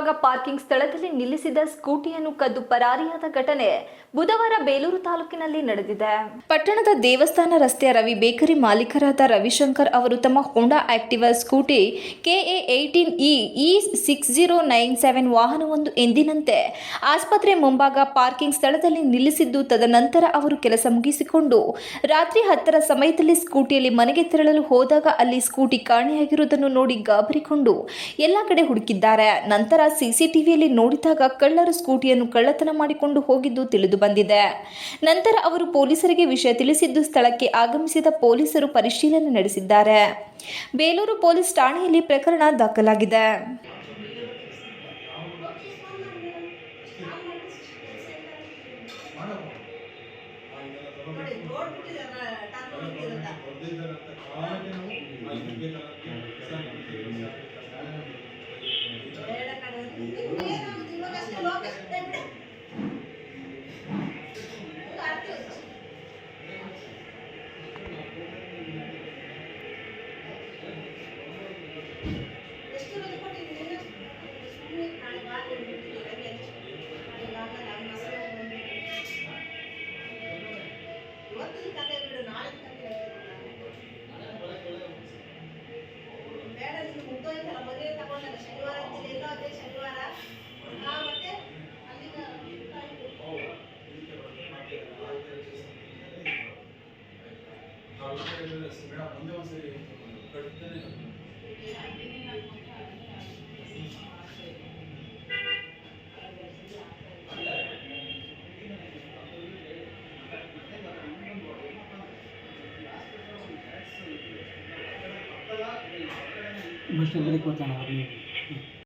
ಮುಂಭಾಗ ಪಾರ್ಕಿಂಗ್ ಸ್ಥಳದಲ್ಲಿ ನಿಲ್ಲಿಸಿದ ಸ್ಕೂಟಿಯನ್ನು ಕದ್ದು ಪರಾರಿಯಾದ ಘಟನೆ ಬುಧವಾರ ಬೇಲೂರು ತಾಲೂಕಿನಲ್ಲಿ ನಡೆದಿದೆ. ಪಟ್ಟಣದ ದೇವಸ್ಥಾನ ರಸ್ತೆಯ ರವಿ ಬೇಕರಿ ಮಾಲೀಕರಾದ ರವಿಶಂಕರ್ ಅವರು ತಮ್ಮ ಹೋಂಡಾ ಆಕ್ಟಿವಾ ಸ್ಕೂಟಿ KA18E E6097 ವಾಹನವೊಂದು ಎಂದಿನಂತೆ ಆಸ್ಪತ್ರೆ ಮುಂಭಾಗ ಪಾರ್ಕಿಂಗ್ ಸ್ಥಳದಲ್ಲಿ ನಿಲ್ಲಿಸಿದ್ದು, ತದನಂತರ ಅವರು ಕೆಲಸ ಮುಗಿಸಿಕೊಂಡು ರಾತ್ರಿ 10ರ ಸಮಯದಲ್ಲಿ ಸ್ಕೂಟಿಯಲ್ಲಿ ಮನೆಗೆ ತೆರಳಲು ಹೋದಾಗ ಅಲ್ಲಿ ಸ್ಕೂಟಿ ಕಾಣೆಯಾಗಿರುವುದನ್ನು ನೋಡಿ ಗಾಬರಿಗೊಂಡು ಎಲ್ಲ ಕಡೆ ಹುಡುಕಿದ್ದಾರೆ. ನಂತರ ಸಿಸಿಟಿವಿಯಲ್ಲಿ ನೋಡಿದಾಗ ಕಳ್ಳರು ಸ್ಕೂಟಿಯನ್ನು ಕಳ್ಳತನ ಮಾಡಿಕೊಂಡು ಹೋಗಿದ್ದು ತಿಳಿದು ಬಂದಿದೆ. ನಂತರ ಅವರು ಪೊಲೀಸರಿಗೆ ವಿಷಯ ತಿಳಿಸಿದ್ದು, ಸ್ಥಳಕ್ಕೆ ಆಗಮಿಸಿದ ಪೊಲೀಸರು ಪರಿಶೀಲನೆ ನಡೆಸಿದ್ದಾರೆ. ಬೇಲೂರು ಪೊಲೀಸ್ ಠಾಣೆಯಲ್ಲಿ ಪ್ರಕರಣ ದಾಖಲಾಗಿದೆ. Bus stand